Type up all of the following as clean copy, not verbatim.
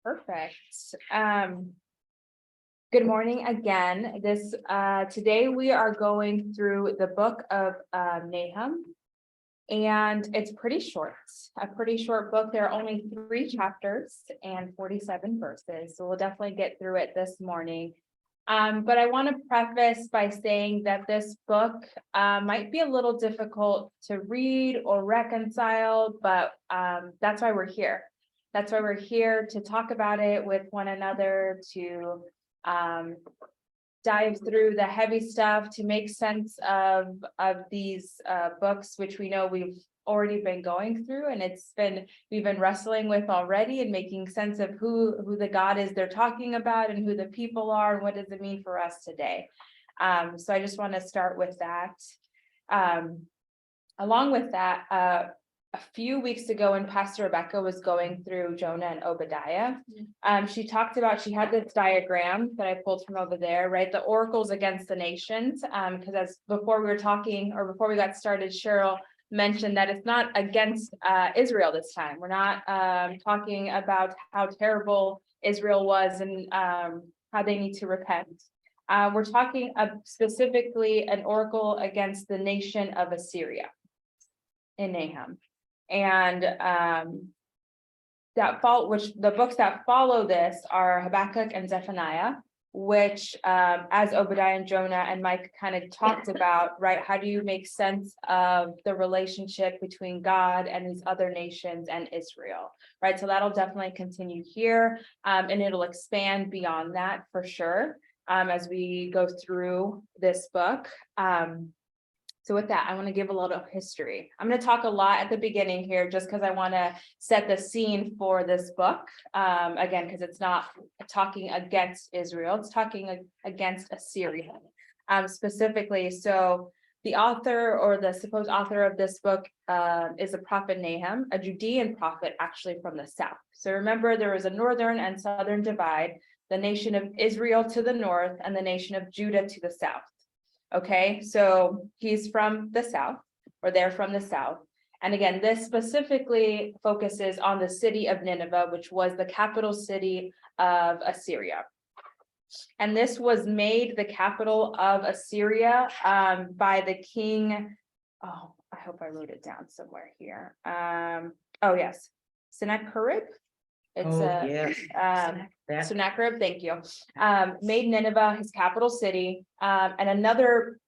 Perfect. Good morning again. Today we are going through the book of Nahum, and it's a pretty short book. There are only 3 chapters and 47 verses, so we'll definitely get through it this morning. But I want to preface by saying that this book might be a little difficult to read or reconcile, but that's why we're here. That's why we're here to talk about it with one another, to dive through the heavy stuff, to make sense of these books, which we know we've already been going through, and we've been wrestling with already, and making sense of who the God is they're talking about, and who the people are, and what does it mean for us today. So I just want to start with that. Along with that, a few weeks ago when Pastor Rebecca was going through Jonah and Obadiah, she had this diagram that I pulled from over there, right? The oracles against the nations, because before we got started, Cheryl mentioned that it's not against Israel this time. We're not talking about how terrible Israel was and how they need to repent. We're talking specifically an oracle against the nation of Assyria in Nahum. And the books that follow this are Habakkuk and Zephaniah, which as Obadiah and Jonah and Mike kind of talked about, right? How do you make sense of the relationship between God and these other nations and Israel, right? So that'll definitely continue here, and it'll expand beyond that for sure as we go through this book. So with that, I want to give a little history. I'm going to talk a lot at the beginning here, just because I want to set the scene for this book. Again, because it's not talking against Israel, it's talking against Assyria specifically. So the author, or the supposed author of this book, is the prophet Nahum, a Judean prophet actually from the south. So remember, there was a northern and southern divide, the nation of Israel to the north and the nation of Judah to the south. Okay, so he's from the south, or they're from the south. And again, this specifically focuses on the city of Nineveh, which was the capital city of Assyria. And this was made the capital of Assyria by the king. Oh, I hope I wrote it down somewhere here. Yes, Sennacherib. Sennacherib, thank you. Made Nineveh his capital city, and another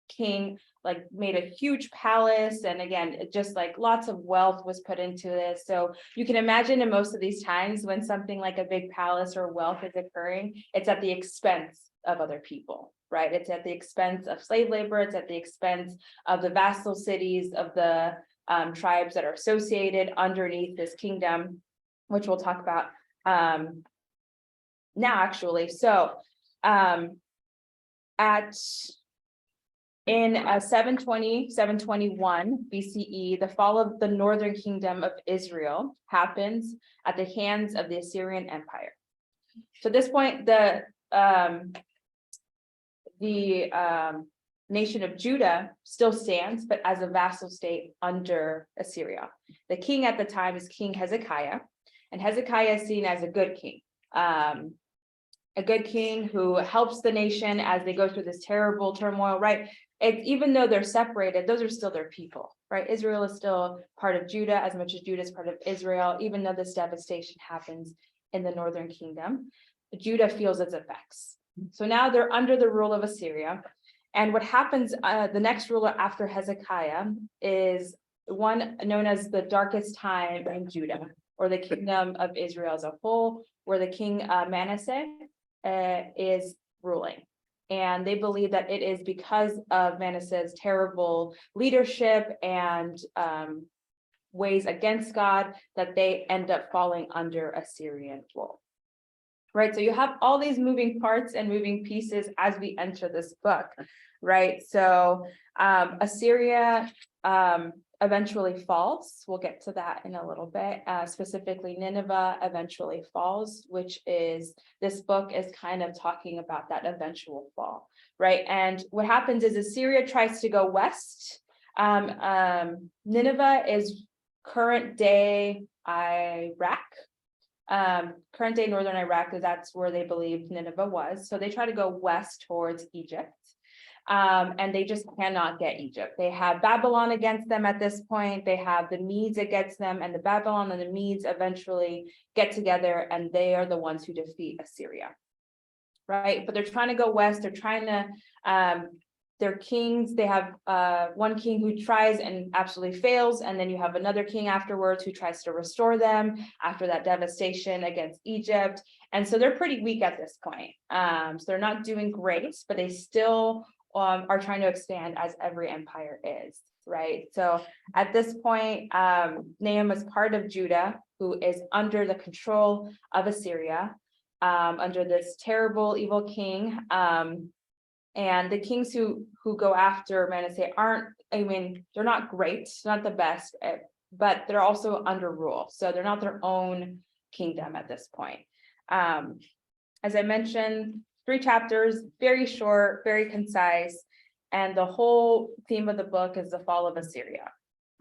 king made a huge palace, and again, just lots of wealth was put into this. So you can imagine in most of these times when something like a big palace or wealth is occurring, it's at the expense of other people, right? It's at the expense of slave labor, it's at the expense of the vassal cities, of the tribes that are associated underneath this kingdom, which we'll talk about now actually. So in 721 BCE, the fall of the northern kingdom of Israel happens at the hands of the Assyrian Empire. So at this point, the nation of Judah still stands, but as a vassal state under Assyria. The king at the time is King Hezekiah, and Hezekiah is seen as a good king who helps the nation as they go through this terrible turmoil, right? Even though they're separated, those are still their people, right? Israel is still part of Judah as much as Judah is part of Israel, even though this devastation happens in the northern kingdom. Judah feels its effects. So now they're under the rule of Assyria. And what happens, the next ruler after Hezekiah is one known as the darkest time in Judah, or the kingdom of Israel as a whole, where the king Manasseh is ruling. And they believe that it is because of Manasseh's terrible leadership and ways against God that they end up falling under Assyrian rule. Right, so you have all these moving parts and moving pieces as we enter this book, right? So Assyria eventually falls. We'll get to that in a little bit. Specifically, Nineveh eventually falls, which is, this book is kind of talking about that eventual fall, right? And what happens is Assyria tries to go west. Nineveh is current day Iraq. current day northern Iraq, because that's where they believed Nineveh was. So they try to go west towards Egypt. And they just cannot get Egypt. They have Babylon against them at this point. They have the Medes against them, and the Babylon and the Medes eventually get together, and they are the ones who defeat Assyria. Right? But they're trying to go west. They're trying to, their kings, they have one king who tries and absolutely fails, and then you have another king afterwards who tries to restore them after that devastation against Egypt. And so they're pretty weak at this point. So they're not doing great, but they still are trying to expand, as every empire is, right? So at this point, Nahum is part of Judah, who is under the control of Assyria, under this terrible, evil king. And the kings who go after Manasseh they're not great, not the best, but they're also under rule. So they're not their own kingdom at this point. As I mentioned, 3 chapters, very short, very concise, and the whole theme of the book is the fall of Assyria,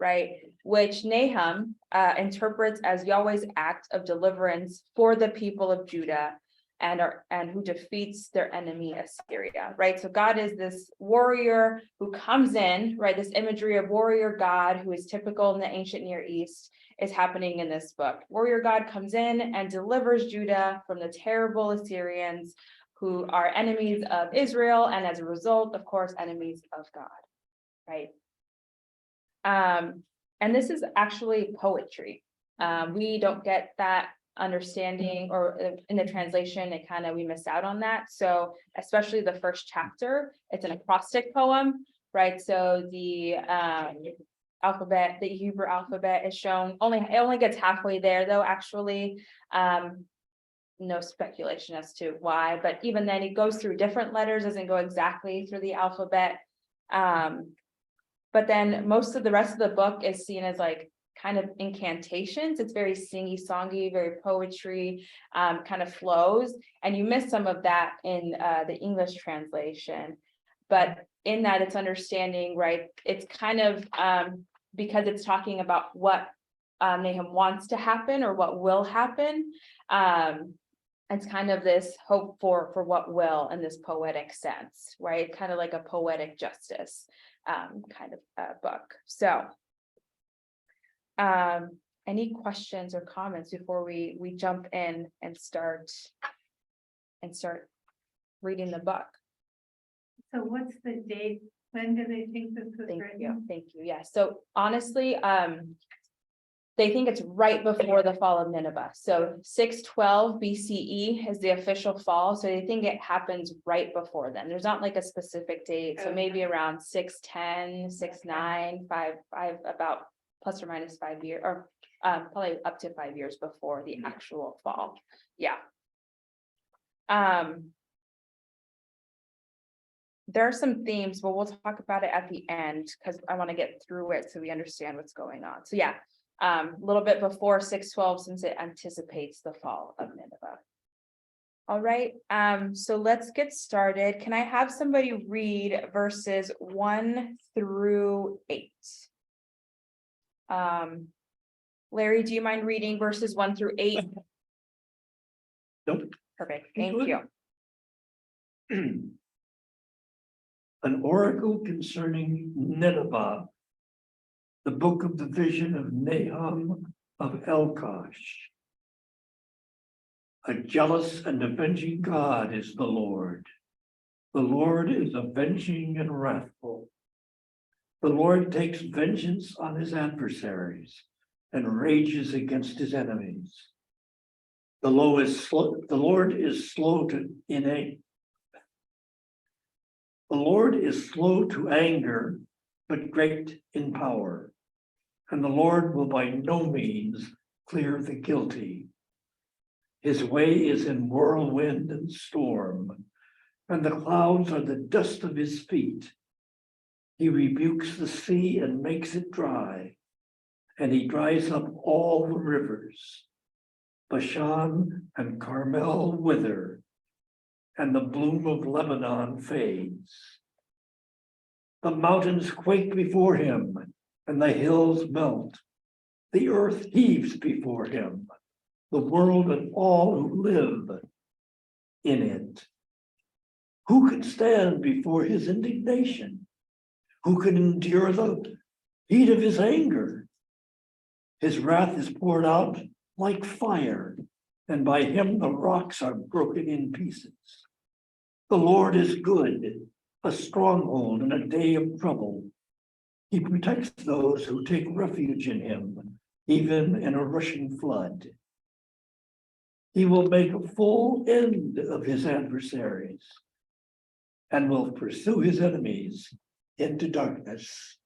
right? Which Nahum interprets as Yahweh's act of deliverance for the people of Judah, and who defeats their enemy Assyria, right? So God is this warrior who comes in, right? This imagery of warrior God, who is typical in the ancient Near East, is happening in this book. Warrior God comes in and delivers Judah from the terrible Assyrians, who are enemies of Israel, and as a result, of course, enemies of God, right? And this is actually poetry. We don't get that understanding, or in the translation, we miss out on that. So especially the first chapter, it's an acrostic poem, right? So the alphabet, the Hebrew alphabet is shown, it only gets halfway there though, actually. No speculation as to why, but even then it goes through different letters, doesn't go exactly through the alphabet. But then most of the rest of the book is seen as like kind of incantations. It's very singy songy, very poetry, kind of flows, and you miss some of that in the English translation. But in that, it's understanding, right? It's kind of because it's talking about what Nahum wants to happen or what will happen. It's kind of this hope for what will, in this poetic sense, right? Kind of like a poetic justice kind of book. So any questions or comments before we jump in and start reading the book? So what's the date? When do they think this was written? Thank you. Yeah. So honestly, they think it's right before the fall of Nineveh. So 612 BCE is the official fall. So they think it happens right before then. There's not like a specific date. So maybe around 610, 609, 5, about plus or minus 5 years, or probably up to 5 years before the actual fall. Yeah. There are some themes, but we'll talk about it at the end because I want to get through it so we understand what's going on. So yeah. A little bit before 612, since it anticipates the fall of Nineveh. All right, so let's get started. Can I have somebody read verses 1 through 8? Larry, do you mind reading verses 1 through 8? Nope. Perfect, thank you. An oracle concerning Nineveh. The book of the vision of Nahum of Elkosh. A jealous and avenging God is the Lord. The Lord is avenging and wrathful. The Lord takes vengeance on his adversaries and rages against his enemies. The Lord is slow to anger, but great in power. And the Lord will by no means clear the guilty. His way is in whirlwind and storm, and the clouds are the dust of his feet. He rebukes the sea and makes it dry, and he dries up all the rivers. Bashan and Carmel wither, and the bloom of Lebanon fades. The mountains quake before him, and the hills melt. The earth heaves before him. the world and all who live in it. Who can stand before his indignation? Who can endure the heat of his anger? His wrath is poured out like fire, and by him the rocks are broken in pieces. The Lord is good, a stronghold in a day of trouble. He protects those who take refuge in him, even in a rushing flood. He will make a full end of his adversaries and will pursue his enemies into darkness.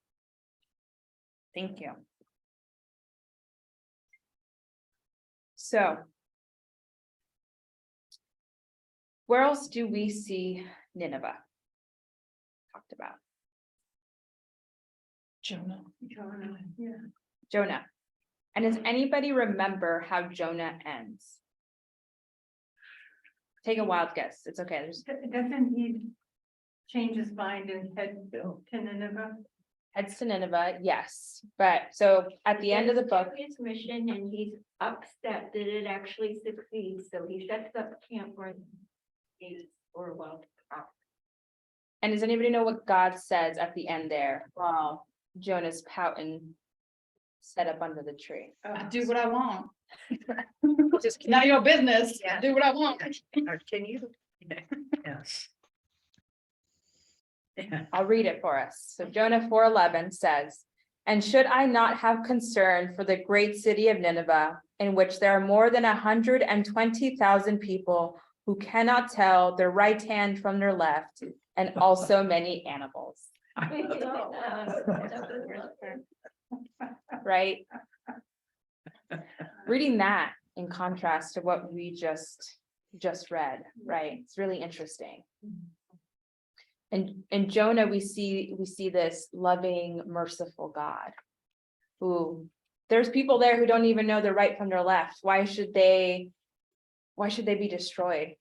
Thank you. So, where else do we see Nineveh talked about? Jonah, yeah. Jonah. And does anybody remember how Jonah ends? Take a wild guess. It's okay. Doesn't he change his mind and head to Nineveh? Heads to Nineveh, yes. But so at the end of the book, His mission, and he's upset that it actually succeeds, so he sets up camp where he's for a while. and does anybody know what God says at the end there? While Jonah's pouting, set up under the tree. I do what I want. Just Not your business. Yeah. Do what I want. Can you? Yes. I'll read it for us. So Jonah 4:11 says, "And should I not have concern for the great city of Nineveh, in which there are more than 120,000 people who cannot tell their right hand from their left, and also many animals." Right? Reading that in contrast to what we just read, right? It's really interesting. And in Jonah, we see this loving, merciful God who there's people there who don't even know their right from their left. Why should they be destroyed?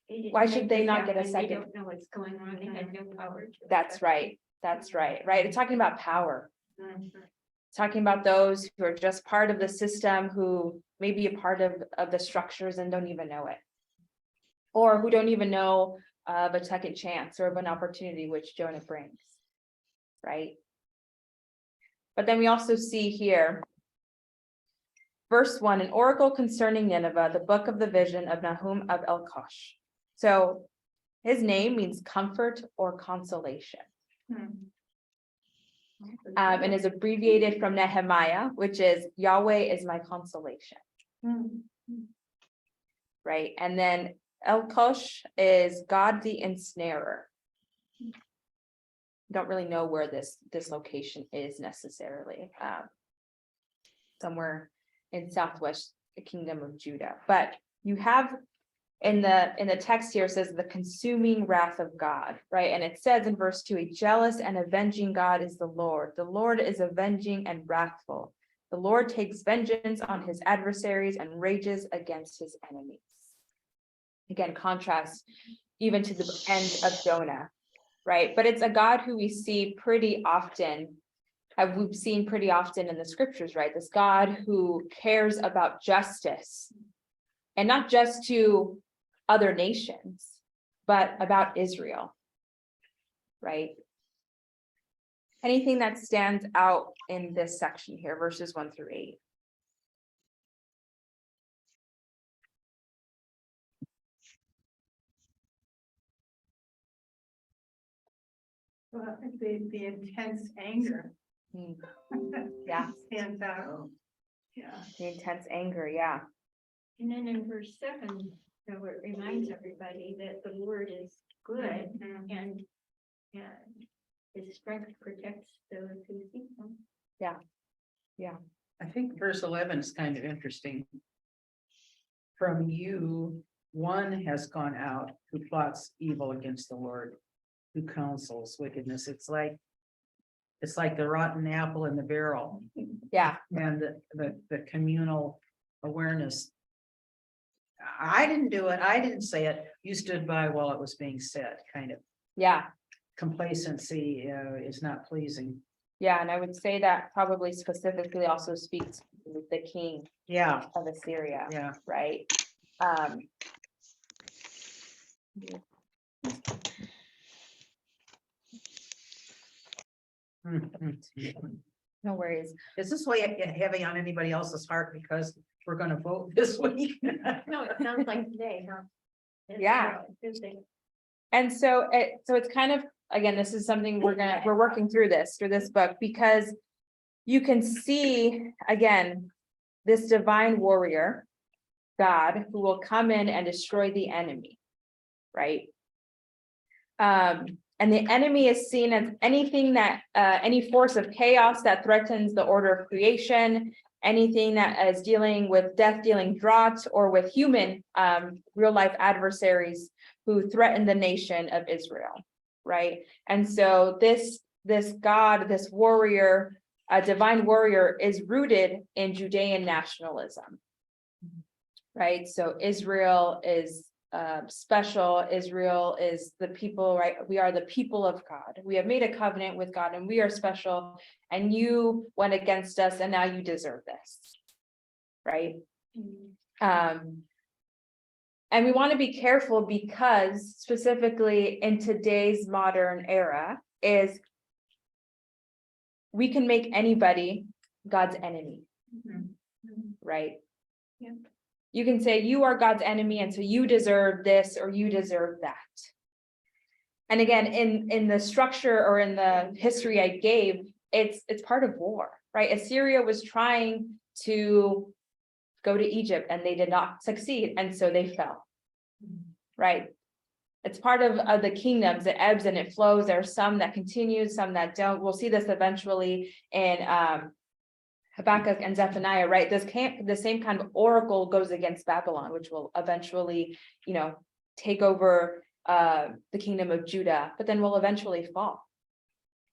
Why should they not get a second? They don't know what's going on. They had no power. That's right. Right? It's talking about power. It's talking about those who are just part of the system, who may be a part of the structures and don't even know it. Or who don't even know of a second chance or of an opportunity which Jonah brings, right? But then we also see here, verse 1, an oracle concerning Nineveh, the book of the vision of Nahum of Elkosh. So his name means comfort or consolation. And is abbreviated from Nehemiah, which is Yahweh is my consolation, right? And then Elkosh is God the ensnarer. Don't really know where this location is necessarily. Somewhere in southwest kingdom of Judah. But you have in the text here, it says the consuming wrath of God, right? And it says in verse 2, a jealous and avenging God is the Lord. The Lord is avenging and wrathful. The Lord takes vengeance on his adversaries and rages against his enemies. Again, contrast even to the end of Jonah, right? But it's a God who we see pretty often, we've seen pretty often in the scriptures, right? This God who cares about justice, and not just to other nations, but about Israel, right? Anything that stands out in this section here, verses 1 through 8? Well, the intense anger. Yeah. Stands out. Yeah. The intense anger, yeah. And then in verse 7, so it reminds everybody that the Lord is good and his strength protects those who seek him. I think verse 11 is kind of interesting. From you, one has gone out who plots evil against the Lord, who counsels wickedness. It's like the rotten apple in the barrel, Yeah, and the communal awareness. I didn't do it. I didn't say it. You stood by while it was being said, kind of. yeah, Complacency is not pleasing. yeah. And I would say that probably specifically also speaks the king Yeah, of Assyria, yeah. right? No worries. Is this way heavy on anybody else's heart because we're gonna vote this week? No, it sounds like today, huh? It's, Yeah. Tuesday. And so it's kind of, again, this is something we're working through this book, because you can see, again, this divine warrior, God, who will come in and destroy the enemy, right? And the enemy is seen as anything that, any force of chaos that threatens the order of creation, anything that is dealing with death-dealing drought, or with human, real-life adversaries who threaten the nation of Israel, right? And so this God, this warrior, a divine warrior, is rooted in Judean nationalism, right? So Israel is special. Israel is the people, right? We are the people of God. We have made a covenant with God, and we are special. And you went against us, and now you deserve this, right? And we want to be careful, because specifically in today's modern era, is we can make anybody God's enemy, right? Yeah. You can say you are God's enemy, and so you deserve this or you deserve that. And again, in the structure or in the history I gave, it's part of war, right? Assyria was trying to go to Egypt, and they did not succeed, and so they fell, right? It's part of the kingdoms. It ebbs and it flows. There are some that continue, some that don't. We'll see this eventually in Habakkuk and Zephaniah, right? The same kind of oracle goes against Babylon, which will eventually, take over the kingdom of Judah, but then will eventually fall,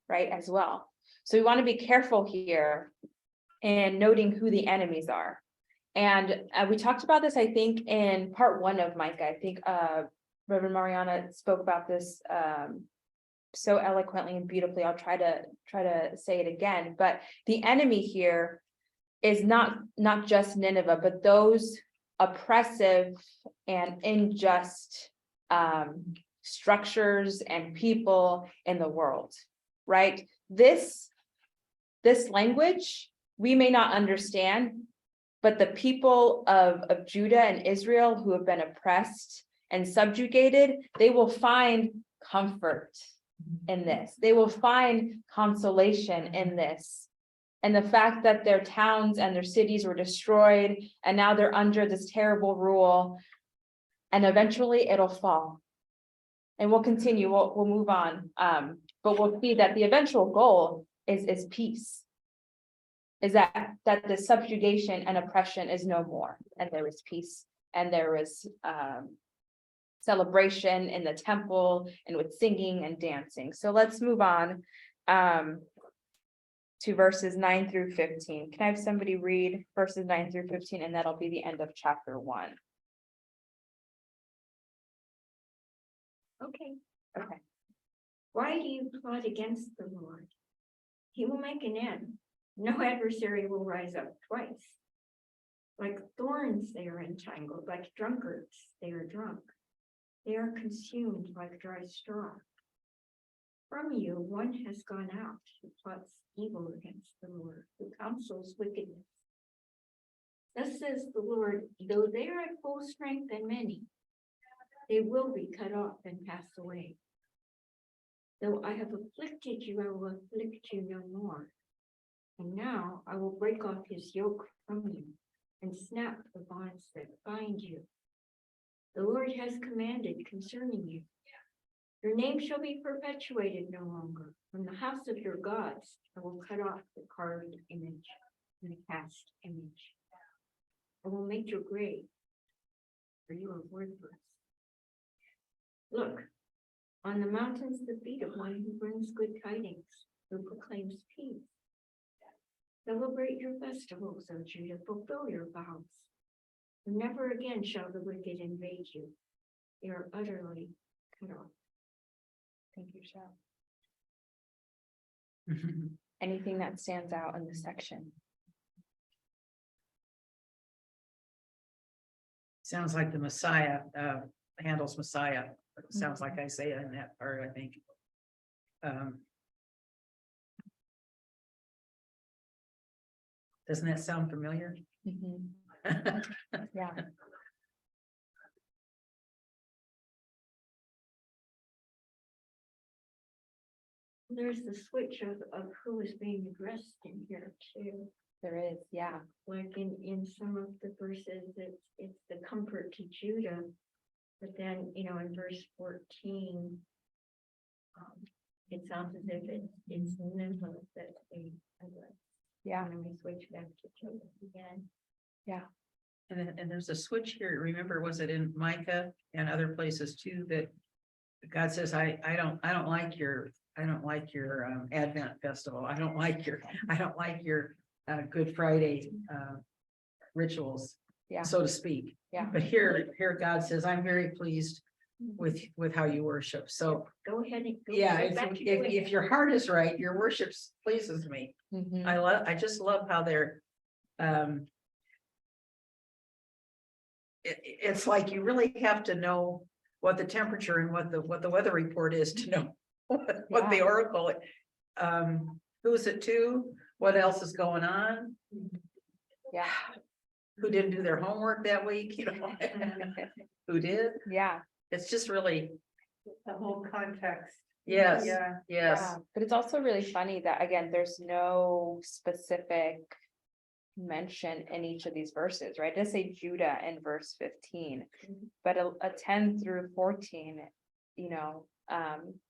right, as well. So we want to be careful here in noting who the enemies are. And we talked about this, I think, in part 1 of Micah. I think Reverend Mariana spoke about this so eloquently and beautifully. I'll try to say it again, but the enemy here is not just Nineveh, but those oppressive and unjust structures and people in the world, right? This language we may not understand, but the people of Judah and Israel who have been oppressed and subjugated, they will find comfort in this. They will find consolation in this. And the fact that their towns and their cities were destroyed, and now they're under this terrible rule, and eventually it'll fall. And we'll continue, we'll move on. But we'll see that the eventual goal is peace. Is that the subjugation and oppression is no more, and there is peace, and there is celebration in the temple, and with singing and dancing. So let's move on to verses 9 through 15. Can I have somebody read verses 9 through 15, and that'll be the end of chapter 1. Okay. Okay. Why do you plot against the Lord? He will make an end. No adversary will rise up twice. Like thorns they are entangled, like drunkards they are drunk. They are consumed like dry straw. From you one has gone out who plots evil against the Lord, who counsels wickedness. Thus says the Lord, though they are at full strength and many, they will be cut off and pass away. Though I have afflicted you, I will afflict you no more. And now I will break off his yoke from you and snap the bonds that bind you. The Lord has commanded concerning you. Your name shall be perpetuated no longer. From the house of your gods, I will cut off the carved image and the cast image. I will make your grave, for you are worthless. Look, on the mountains the feet of one who brings good tidings, who proclaims peace. Celebrate your festivals, O Judah, fulfill your vows. Never again shall the wicked invade you. They are utterly cut off. Thank you, Cheryl. Anything that stands out in this section? Sounds like the Messiah, handles Messiah. It sounds like Isaiah in that part, I think. Doesn't that sound familiar? Mhm. Yeah, There's the switch of who is being addressed in here too. there is, yeah. Like in some of the verses, it's the comfort to Judah. But then, in verse 14. It sounds as if it's Nineveh that they address. Yeah. And then we switch back to Judah again. And there's a switch here. Remember, was it in Micah and other places too, that God says, I don't like your Advent festival. I don't like your Good Friday rituals, Yeah. so to speak. Yeah. But here God says, I'm very pleased with how you worship. So Go ahead and. go yeah, right back to if Judah. your heart is right, your worship pleases me. Mhm. I just love how they're, it's like you really have to know what the temperature and what the weather report is to know what the Yeah. oracle, who's it to, what else is going on, Yeah. who didn't do their homework that week, who did. Yeah. It's just really, The whole context. yes, Yeah. yes, Yeah, but it's also really funny that, again, there's no specific mention in each of these verses, right? It does say Judah in verse 15, but a 10 through 14,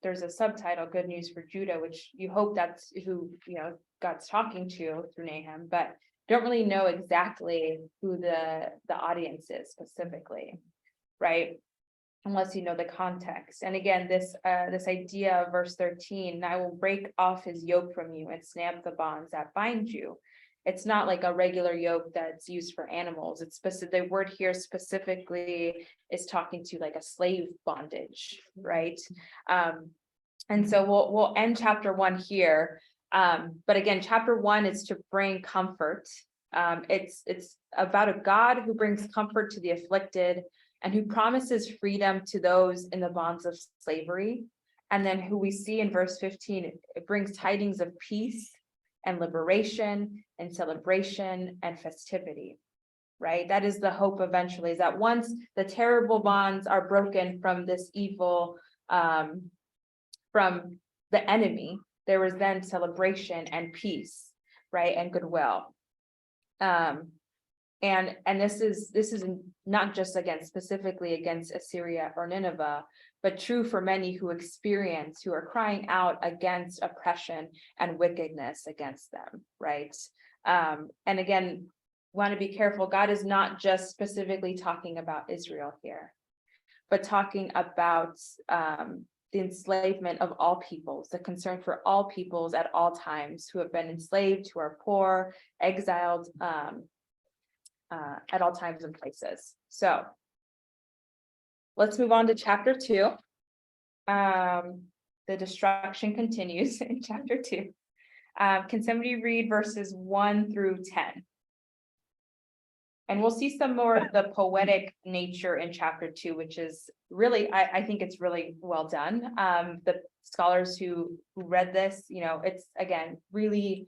there's a subtitle, Good News for Judah, which you hope that's who, God's talking to through Nahum, but don't really know exactly who the audience is specifically, right? Unless you know the context. And again, this idea of verse 13, and I will break off his yoke from you and snap the bonds that bind you. It's not like a regular yoke that's used for animals. It's specific. The word here specifically is talking to like a slave bondage, right? And so we'll end chapter 1 here. But again, chapter 1 is to bring comfort. It's about a God who brings comfort to the afflicted, and who promises freedom to those in the bonds of slavery. And then who we see in verse 15, it brings tidings of peace and liberation and celebration and festivity, right? That is the hope eventually, is that once the terrible bonds are broken from this evil, from the enemy, there was then celebration and peace, right? And goodwill. And this is not just specifically against Assyria or Nineveh, but true for many who are crying out against oppression and wickedness against them, right? And again, want to be careful. God is not just specifically talking about Israel here, but talking about the enslavement of all peoples, the concern for all peoples at all times who have been enslaved, who are poor, exiled, at all times and places. So let's move on to chapter 2. The destruction continues in chapter 2. Can somebody read verses 1 through 10? And we'll see some more of the poetic nature in chapter 2, which is really, I think it's really well done. The scholars who read this, it's again, really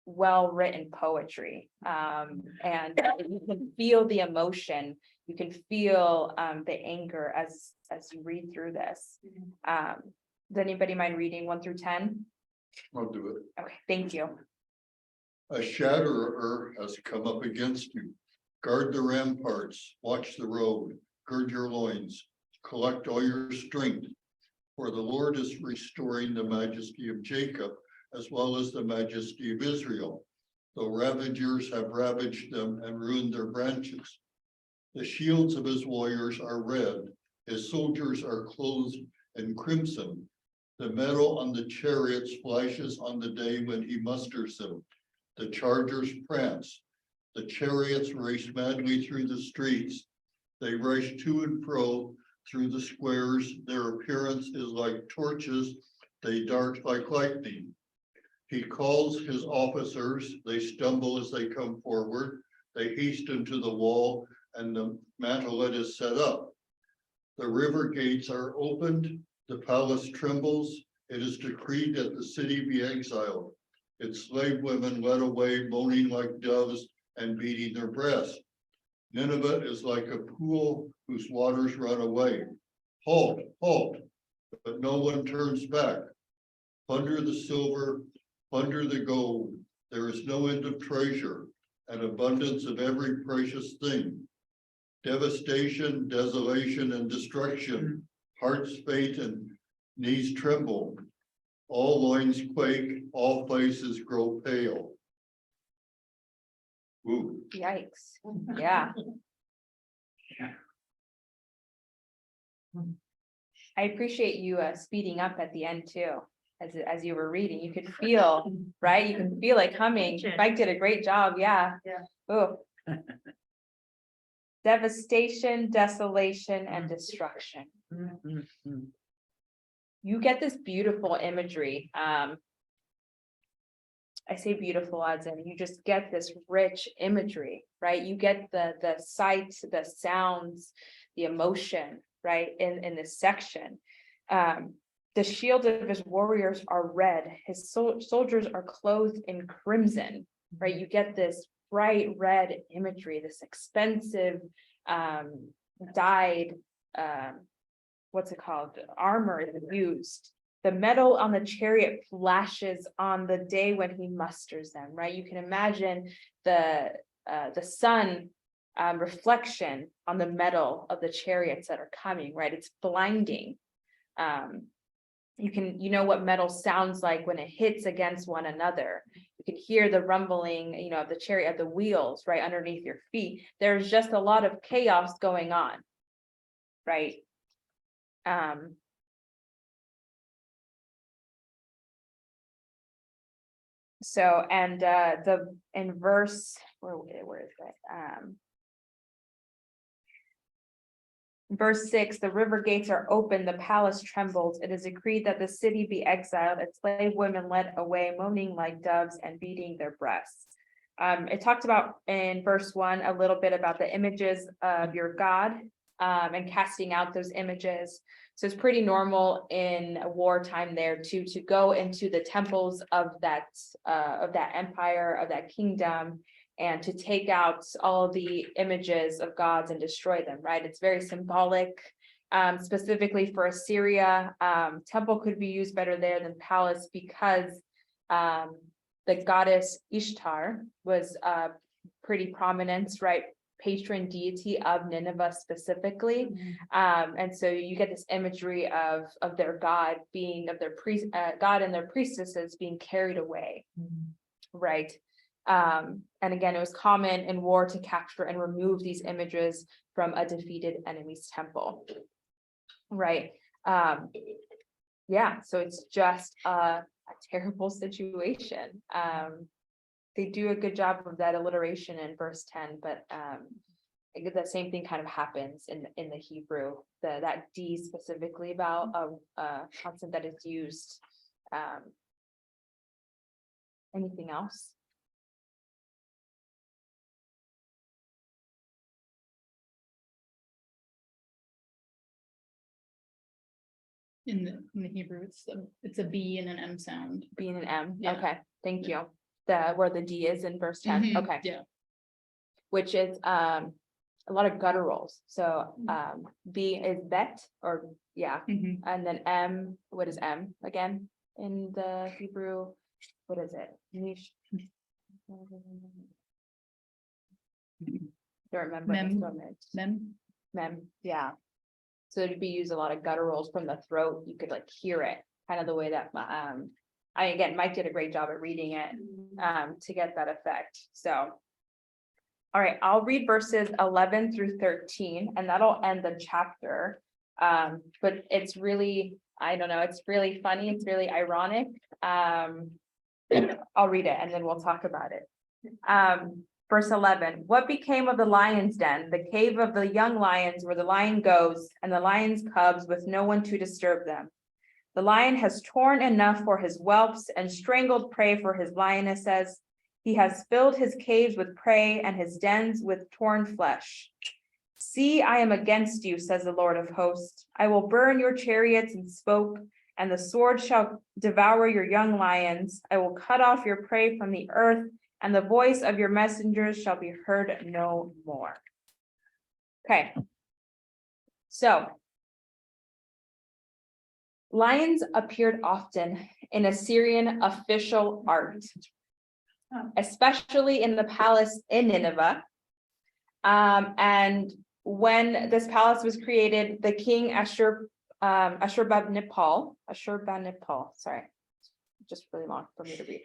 well-written poetry. And you can feel the emotion, you can feel the anger as you read through this. Does anybody mind reading 1 through 10? I'll do it. Okay, thank you. A shatterer has come up against you. Guard the ramparts, watch the road, gird your loins, collect all your strength. For the Lord is restoring the majesty of Jacob, as well as the majesty of Israel, though ravagers have ravaged them and ruined their branches. The shields of his warriors are red, his soldiers are clothed in crimson. The metal on the chariots flashes on the day when he musters them. The chargers prance, the chariots race madly through the streets. They rush to and fro through the squares. Their appearance is like torches, they dart like lightning. He calls his officers, they stumble as they come forward. They hasten to the wall and the mantelet is set up. The river gates are opened, the palace trembles. It is decreed that the city be exiled. Its slave women led away, moaning like doves and beating their breasts. Nineveh is like a pool whose waters run away. Halt, halt, but no one turns back. Plunder the silver, plunder the gold. There is no end of treasure, an abundance of every precious thing. Devastation, desolation, and destruction. Hearts faint and knees tremble. All loins quake, all faces grow pale. Ooh. Yikes, yeah. I appreciate you speeding up at the end too, as you were reading, you could feel, right? You can feel it coming. Mike did a great job, yeah. Yeah. Oh. Devastation, desolation, and destruction. You get this beautiful imagery. I say beautiful as in you just get this rich imagery, right? You get the sights, the sounds, the emotion, right? In this section. The shield of his warriors are red, his soldiers are clothed in crimson, right? You get this bright red imagery, this expensive dyed what's it called, armor used. The metal on the chariot flashes on the day when he musters them, right? You can imagine the sun reflection on the metal of the chariots that are coming, right? It's blinding. You know what metal sounds like when it hits against one another. You can hear the rumbling, of the chariot, of the wheels right underneath your feet. There's just a lot of chaos going on, right? So, and in verse, where is it? Verse 6, the river gates are open, the palace trembles. It is decreed that the city be exiled, its slave women led away, moaning like doves and beating their breasts. It talked about in verse 1 a little bit about the images of your God and casting out those images. So it's pretty normal in wartime there to go into the temples of that empire, of that kingdom, and to take out all the images of gods and destroy them, right? It's very symbolic, specifically for Assyria. Temple could be used better there than palace because the goddess Ishtar was pretty prominent, right? Patron deity of Nineveh specifically. And so you get this imagery of their god being, of their god and their priestesses being carried away, right? And again, it was common in war to capture and remove these images from a defeated enemy's temple, right? Yeah, so it's just a terrible situation. They do a good job of that alliteration in verse 10, but the same thing kind of happens in the Hebrew, that D specifically about a consonant that is used. Anything else? In the Hebrew, it's a B and an M sound. B and an M, Yeah. okay, thank you. Where the D is in verse 10, Mhm, okay. Yeah. Which is a lot of gutturals. So B is bet, or yeah, Mhm. and then M, what is M again in the Hebrew? What is it? Nish. Don't remember. at this Mem. moment. Mem. Yeah. So it'd be used a lot of gutturals from the throat. You could like hear it, kind of the way that again, Mike did a great job at reading it to get that effect. So, all right, I'll read verses 11 through 13, and that'll end the chapter. But it's really, I don't know, it's really funny. It's really ironic. I'll read it and then we'll talk about it. Verse 11, what became of the lion's den, the cave of the young lions where the lion goes, and the lion's cubs with no one to disturb them? The lion has torn enough for his whelps and strangled prey for his lionesses. He has filled his caves with prey and his dens with torn flesh. See, I am against you, says the Lord of hosts. I will burn your chariots in smoke, and the sword shall devour your young lions. I will cut off your prey from the earth, and the voice of your messengers shall be heard no more. Okay. So lions appeared often in Assyrian official art, especially in the palace in Nineveh. And when this palace was created, the king Ashurbanipal, sorry, just really long for me to read.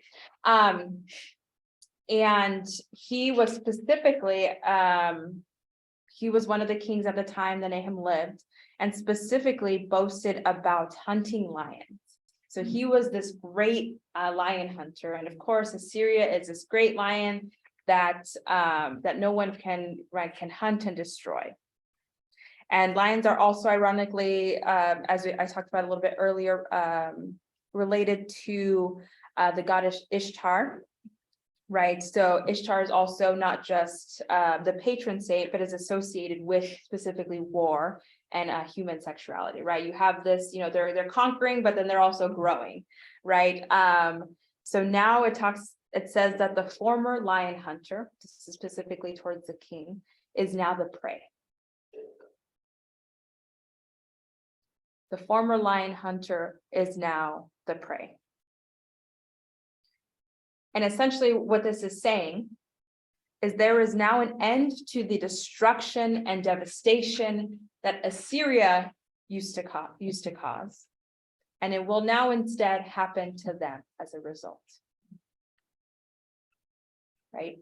And he was specifically, he was one of the kings at the time that Nahum lived, and specifically boasted about hunting lions. So he was this great lion hunter, and of course, Assyria is this great lion that no one can hunt and destroy. And lions are also ironically, as I talked about a little bit earlier, related to the goddess Ishtar. Right, so Ishtar is also not just the patron saint, but is associated with specifically war and human sexuality, right? You have this, they're conquering, but then they're also growing, right? So now it says that the former lion hunter, this is specifically towards the king, is now the prey. The former lion hunter is now the prey. And essentially what this is saying is there is now an end to the destruction and devastation that Assyria used to cause. And it will now instead happen to them as a result. Right?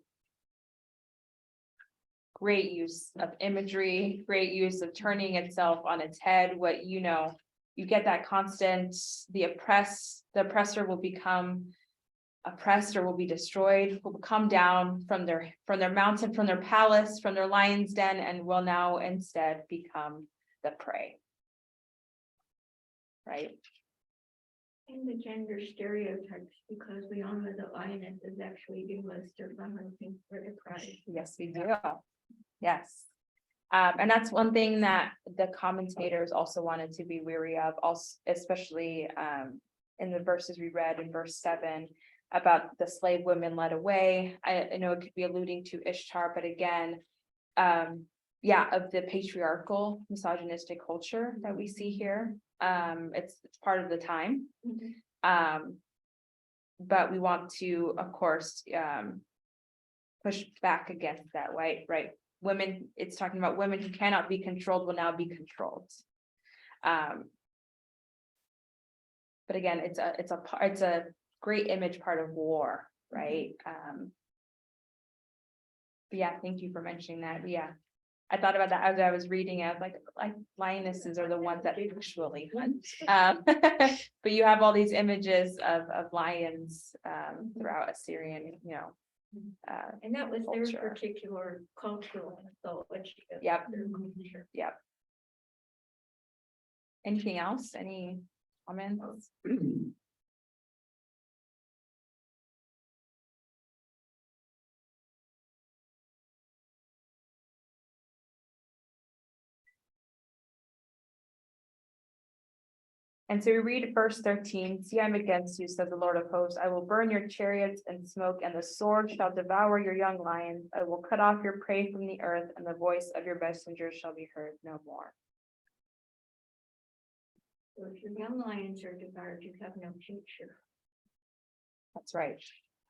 Great use of imagery, great use of turning itself on its head. You get that constant, the oppressor will become oppressed or will be destroyed, will come down from their mountain, from their palace, from their lion's den, and will now instead become the prey. Right? And the gender stereotypes, because we all know that lionesses actually do most of the hunting for the pride. Yes, we do. Yes. And that's one thing that the commentators also wanted to be wary of, also, especially in the verses we read in verse 7 about the slave women led away. I know it could be alluding to Ishtar, but again, of the patriarchal misogynistic culture that we see here. It's part of the time. But we want to, of course, push back against that, right? Women, it's talking about women who cannot be controlled will now be controlled. But again, it's a great image part of war, right? But yeah, thank you for mentioning that. Yeah, I thought about that as I was reading. I was like lionesses are the ones that actually hunt. But you have all these images of lions throughout Assyrian, And that was their culture. particular cultural mythology. of Yep. their culture. Yep. Anything else? Any comments? And so we read verse 13, see, I'm against you, says the Lord of hosts. I will burn your chariots in smoke, and the sword shall devour your young lions. I will cut off your prey from the earth, and the voice of your messengers shall be heard no more. So if your young lions are devoured, you have no future. That's right.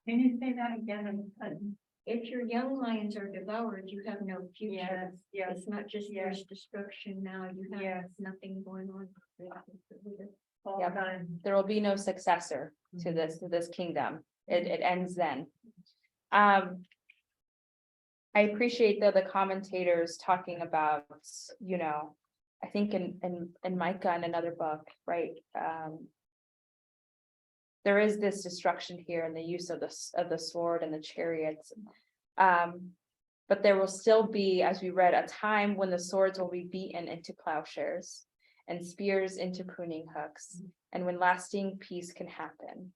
Can you say that again? If your young lions are devoured, you have no future. Yes, It's not just Yes. there's destruction now, you have Yes. nothing going on. all Yep. done. There will be no successor to this kingdom. It ends then. I appreciate the commentators talking about, I think in Micah and another book, right? There is this destruction here in the use of the sword and the chariots. But there will still be, as we read, a time when the swords will be beaten into plowshares and spears into pruning hooks, and when lasting peace can happen.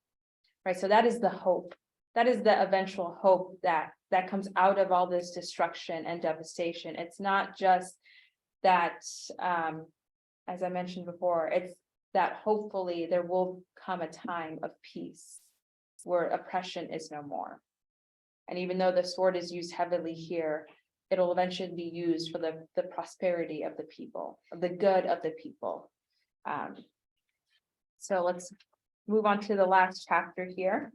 Right, so that is the hope. That is the eventual hope that that comes out of all this destruction and devastation. It's not just that, as I mentioned before, it's that hopefully there will come a time of peace where oppression is no more. And even though the sword is used heavily here, it'll eventually be used for the prosperity of the people, of the good of the people. So let's move on to the last chapter here.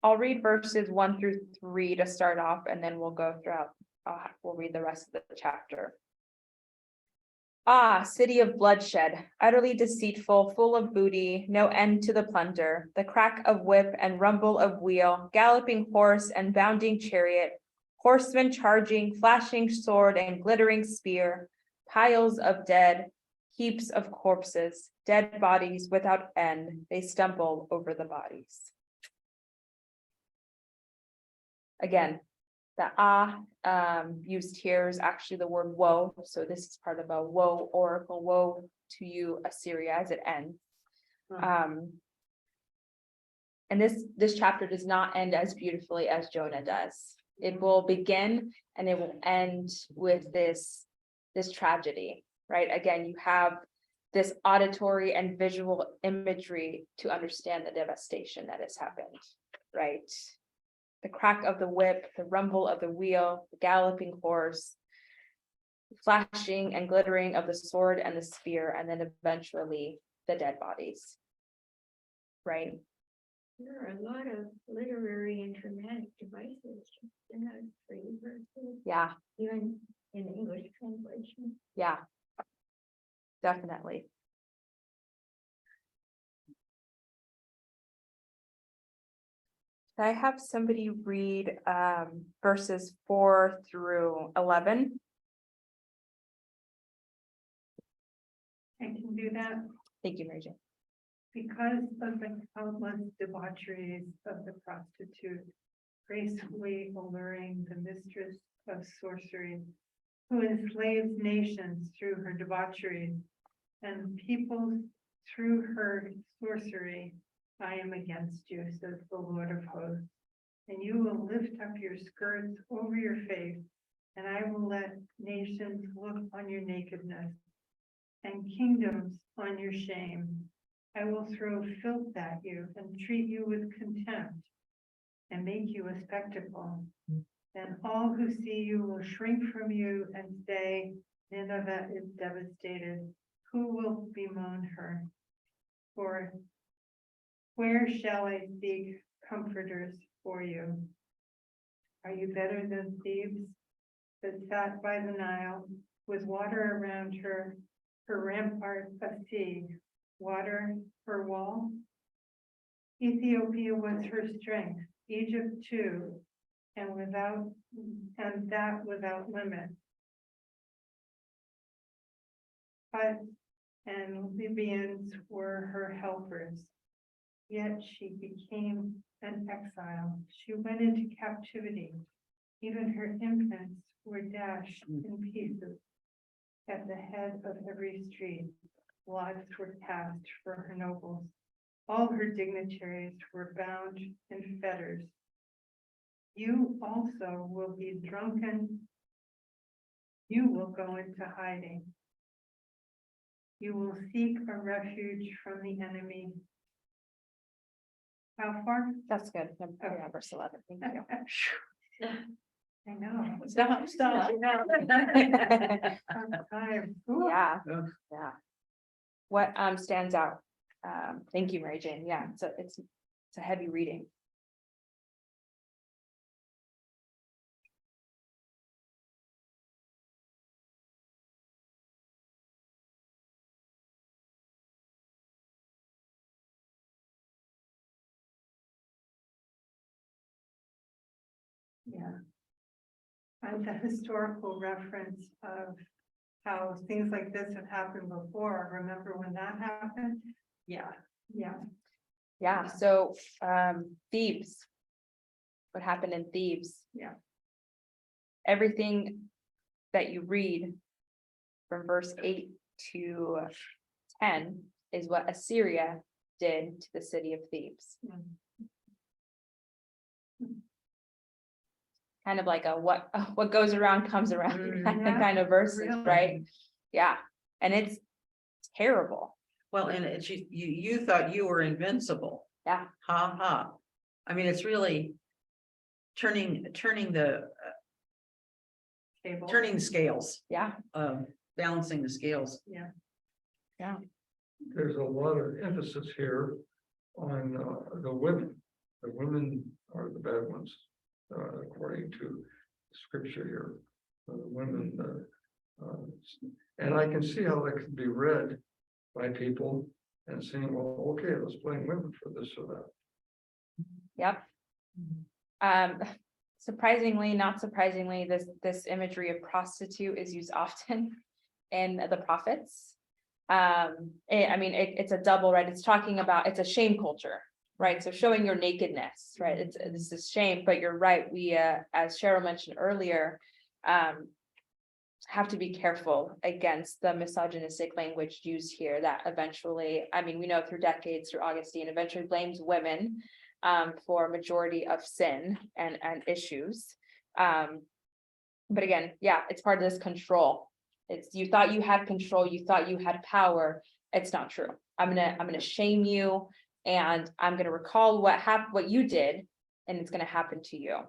I'll read verses 1 through 3 to start off, and then we'll go throughout. We'll read the rest of the chapter. Ah, city of bloodshed, utterly deceitful, full of booty, no end to the plunder, the crack of whip and rumble of wheel, galloping horse and bounding chariot, horsemen charging, flashing sword and glittering spear, piles of dead, heaps of corpses, dead bodies without end, they stumble over the bodies. Again, the used here is actually the word woe. So this is part of a woe oracle, woe to you, Assyria, as it ends. And this chapter does not end as beautifully as Jonah does. It will begin and it will end with this tragedy, right? Again, you have this auditory and visual imagery to understand the devastation that has happened, right? The crack of the whip, the rumble of the wheel, the galloping horse, the flashing and glittering of the sword and the spear, and then eventually the dead bodies. Right? There are a lot of literary and dramatic devices in those 3 verses, Yeah, even in the English translation. yeah. Definitely. I have somebody read verses 4 through 11. I can do that. Thank you, Mary Jane. Because of the countless debaucheries of the prostitute, gracefully alluring the mistress of sorcery, who enslaves nations through her debaucheries, and peoples through her sorcery, I am against you, says the Lord of hosts. And you will lift up your skirts over your face, and I will let nations look on your nakedness, and kingdoms on your shame. I will throw filth at you and treat you with contempt and make you a spectacle. Then all who see you will shrink from you and say, Nineveh is devastated. Who will bemoan her? For where shall I seek comforters for you? Are you better than Thebes that sat by the Nile with water around her rampart a sea, water her wall? Ethiopia was her strength, Egypt too, and that without limit. And Libyans were her helpers. Yet she became an exile. She went into captivity. Even her infants were dashed in pieces. At the head of every street, lots were cast for her nobles. All her dignitaries were bound in fetters. You also will be drunken. You will go into hiding. You will seek a refuge from the enemy. How far? That's good. Yeah, verse 11. Thank you. I know. Stop. Time. Yeah, Yeah. yeah. What stands out? Thank you, Mary Jane. Yeah, it's a heavy reading. Yeah. And the historical reference of how things like this have happened before. Remember when that happened? Yeah, yeah. Yeah, so Thebes. What happened in Thebes? Yeah. Everything that you read from verse 8 to 10 is what Assyria did to the city of Thebes. Kind of like a what goes around comes around Yeah, kind of verses, really. right? Yeah, and it's terrible. Well, and it's, you thought you were invincible. Yeah. Ha ha. I mean, it's really turning the Table. turning the scales, Yeah, balancing the scales. Yeah. There's a lot of emphasis here on the women. The women are the bad ones, according to scripture here. The women, and I can see how that can be read by people and saying, well, okay, let's blame women for this or that. yep. Surprisingly, not surprisingly, this imagery of prostitute is used often in the prophets. I mean, it's a double, right? It's talking about, it's a shame culture, right? So showing your nakedness, right? This is shame, but you're right. We, as Cheryl mentioned earlier, have to be careful against the misogynistic language used here that eventually, I mean, we know through decades, through Augustine, eventually blames women for majority of sin and issues. But again, yeah, it's part of this control. It's, you thought you had control, you thought you had power. It's not true. I'm gonna shame you, and I'm gonna recall what you did, and it's gonna happen to you.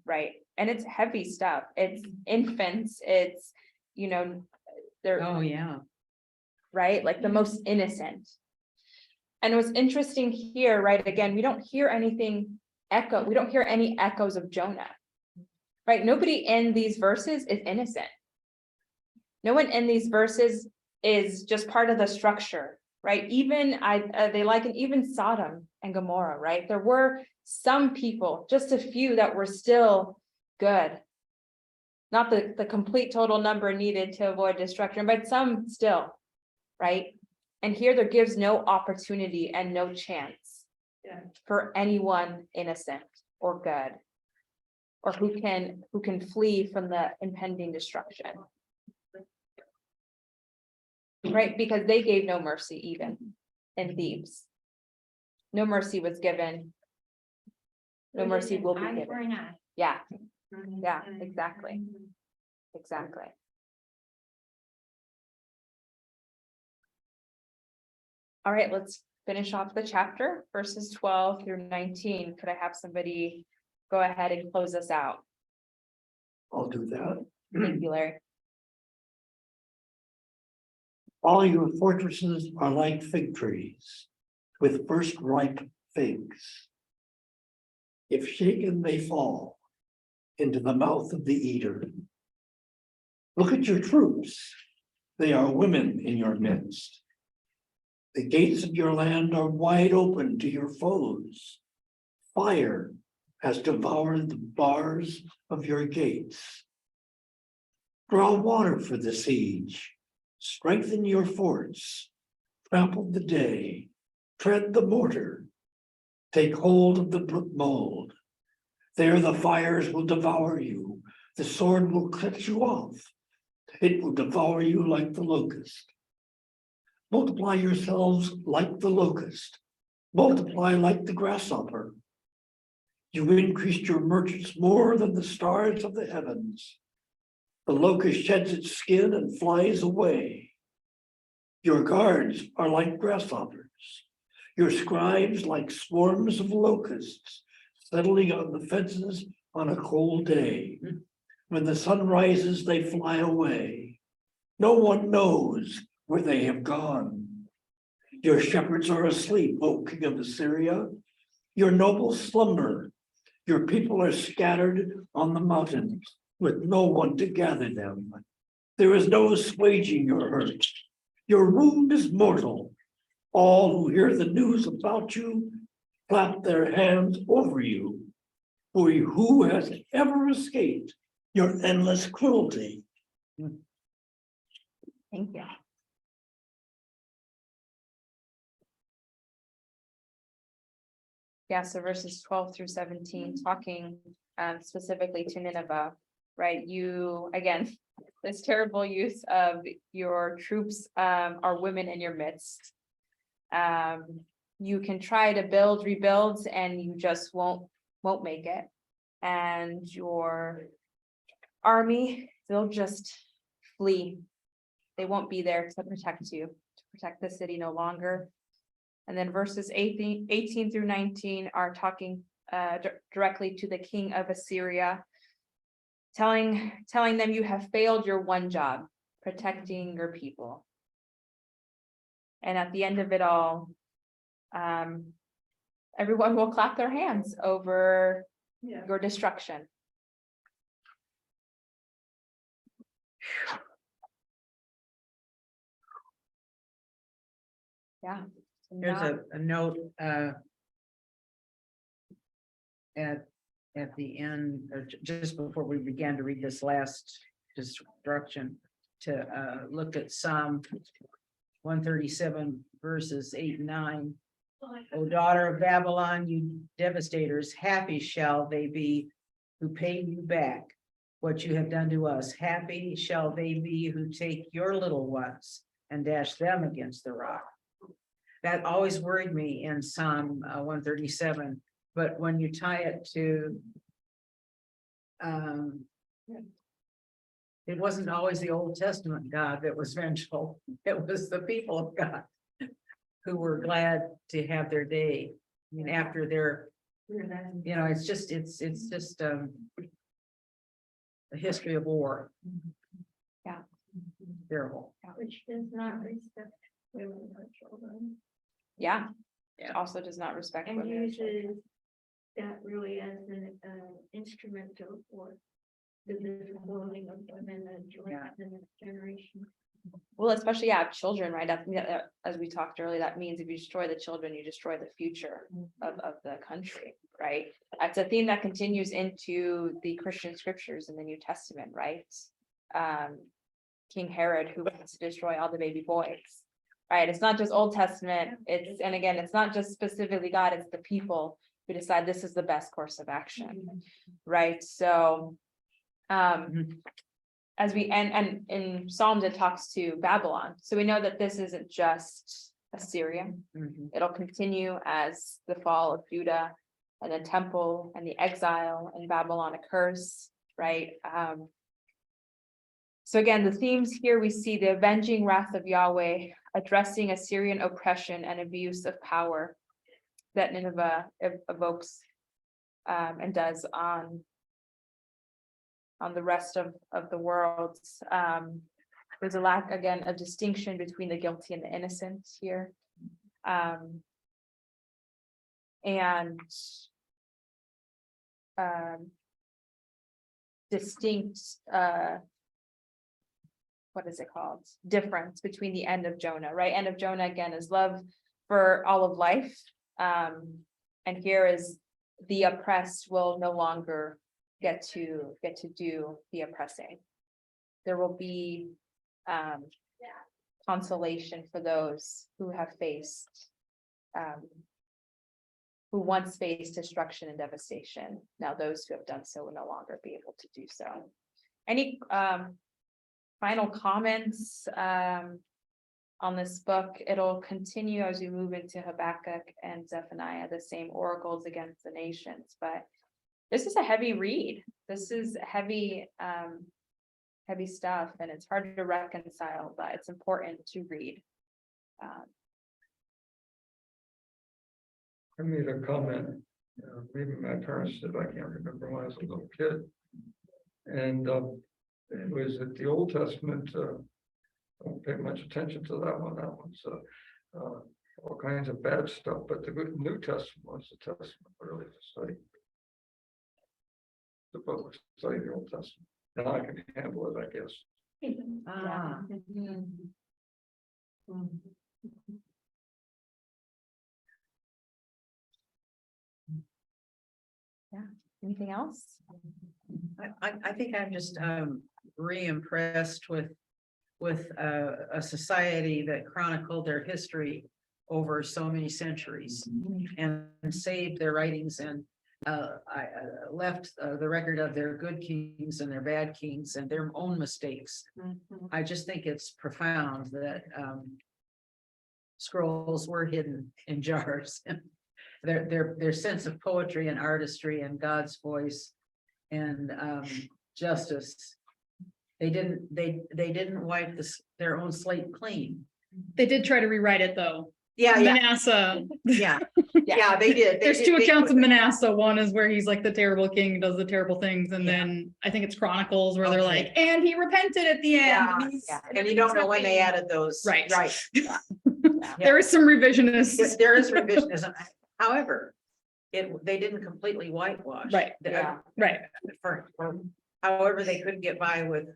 Right? And it's heavy stuff. It's infants, it's, you know, they're Oh, yeah. right, like the most innocent. And what's interesting here, right, again, we don't hear anything we don't hear any echoes of Jonah. Right? Nobody in these verses is innocent. No one in these verses is just part of the structure, right? Even they liken even Sodom and Gomorrah, right? There were some people, just a few, that were still good. Not the complete total number needed to avoid destruction, but some still, right? And here there gives no opportunity and no chance for anyone innocent or good, or who can flee from the impending destruction. Right, because they gave no mercy even in Thebes. No mercy was given. No mercy will be Eye for given. an eye. Yeah, yeah, exactly. Exactly. All right, let's finish off the chapter, verses 12 through 19. Could I have somebody go ahead and close us out? I'll do that. Thank you, Larry. All your fortresses are like fig trees with first ripe figs. If shaken, they fall into the mouth of the eater. Look at your troops. They are women in your midst. The gates of your land are wide open to your foes. Fire has devoured the bars of your gates. Draw water for the siege. Strengthen your forts. Trample the day. Tread the mortar. Take hold of the brook mold. There the fires will devour you. The sword will cut you off. It will devour you like the locust. Multiply yourselves like the locust. Multiply like the grasshopper. You increased your merchants more than the stars of the heavens. The locust sheds its skin and flies away. Your guards are like grasshoppers. Your scribes like swarms of locusts settling on the fences on a cold day. When the sun rises, they fly away. No one knows where they have gone. Your shepherds are asleep, O king of Assyria. Your nobles slumber. Your people are scattered on the mountains with no one to gather them. There is no assuaging your hurt. Your wound is mortal. All who hear the news about you clap their hands over you. For who has ever escaped your endless cruelty? Thank you. Yeah, so verses 12 through 17, talking specifically to Nineveh, right? You, again, this terrible use of your troops are women in your midst. You can try to build rebuilds and you just won't won't make it. And your army, they'll just flee. They won't be there to protect you, to protect the city no longer. And then verses 18 through 19 are talking directly to the king of Assyria, telling them you have failed your one job, protecting your people. And at the end of it all, everyone will clap their hands over Yeah. your destruction. Yeah. There's a note, at the end, or just before we began to read this last destruction, to, look at Psalm 137 verses 8 and 9. O daughter of Babylon, you devastators, happy shall they be who pay you back what you have done to us. Happy shall they be who take your little ones and dash them against the rock. That always worried me in Psalm 137, but when you tie it to it wasn't always the Old Testament God that was vengeful. It was the people of God who were glad to have their day. I mean, after their, it's just a history of war. Yeah. Terrible. Which does not respect women or children. Yeah. It Yeah. also does not respect And women. and children. uses that really as an instrument for the disciplining of women and children in this generation. Well, especially, children, right? As we talked earlier, that means if you destroy the children, you destroy the future of the country, right? It's a theme that continues into the Christian scriptures in the New Testament, right? King Herod, who wants to destroy all the baby boys, right? It's not just Old Testament, and again, it's not just specifically God, it's the people who decide this is the best course of action, right? So, as we and in Psalms it talks to Babylon, so we know that this isn't just Assyria. It'll continue as the fall of Judah and the temple and the exile in Babylon occurs, right? So again, the themes here, we see the avenging wrath of Yahweh addressing Assyrian oppression and abuse of power that Nineveh evokes and does on the rest of the world. There's a lack, again, of distinction between the guilty and the innocent here. Distinct, what is it called? Difference between the end of Jonah, right? End of Jonah, again, is love for all of life. And here is the oppressed will no longer get to do the oppressing. There will be consolation for those who have faced who once faced destruction and devastation. Now those who have done so will no longer be able to do so. Any final comments on this book? It'll continue as we move into Habakkuk and Zephaniah, the same oracles against the nations, but this is a heavy read. This is heavy, heavy stuff, and it's hard to reconcile, but it's important to read. I made a comment, maybe my parents did, I can't remember when I was a little kid. And it was that the Old Testament, don't pay much attention to that one. That one's all kinds of bad stuff, but the good New Testament was the Testament really to study. The book study the Old Testament, and I can handle it, I guess. Ah, Anything else? I think I'm just re-impressed with a society that chronicled their history over so many centuries and saved their writings and I left the record of their good kings and their bad kings and their own mistakes. I just think it's profound that scrolls were hidden in jars their sense of poetry and artistry and God's voice and justice. They didn't wipe their own slate clean. They did try to rewrite it, though. Yeah, Manasseh, yeah, yeah, they did. there's two accounts of Manasseh. One is where he's like the terrible king, does the terrible things, and Yeah. then I think it's Chronicles where they're Okay. like, and he repented at the end. Yeah, He's- yeah, and you don't know when they added those. Right. Right. There is some revisionist. There is revisionism, however, they didn't completely whitewash. Right. Yeah. Right. For however, they couldn't get by with.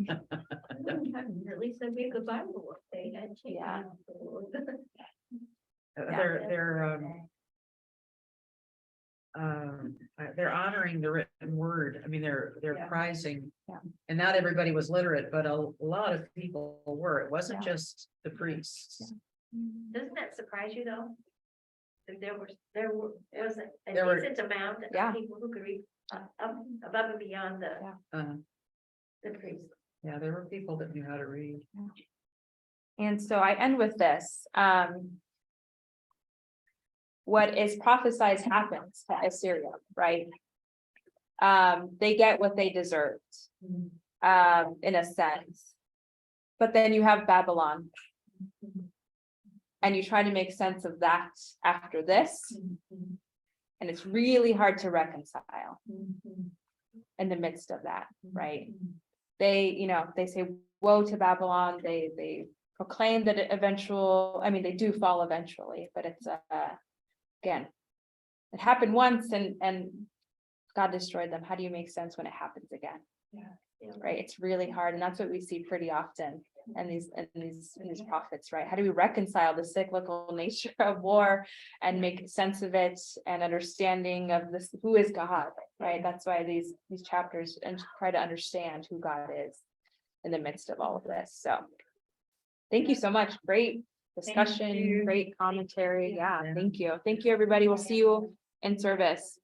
At least they make a Bible what they had. taken Yeah. out the Lord. They're honoring the written word. I mean, they're Yeah. prizing. Yeah. And not everybody was literate, but a lot of people were. It wasn't Yeah. just the priests. Doesn't that surprise you though? That was a There were- decent amount Yeah. of people who could read above and beyond Uh, the priest. yeah, there were people that knew how to read. And so I end with this, what is prophesied happens to Assyria, right? They get what they deserved, in a sense. But then you have Babylon. And you try to make sense of that after this, and it's really hard to reconcile in the midst of that, right? They say woe to Babylon, they proclaim that they do fall eventually, but it's again, it happened once and God destroyed them. How do you make sense when it happens again? Right, it's really hard, and that's what we see pretty often in these prophets, right? How do we reconcile the cyclical nature of war and make sense of it and understanding of this, who is God, right? That's why these chapters and try to understand who God is in the midst of all of this. So thank you so much. Great discussion, you. great commentary. Yeah, Yeah. thank you. Thank you, everybody. We'll see you in service.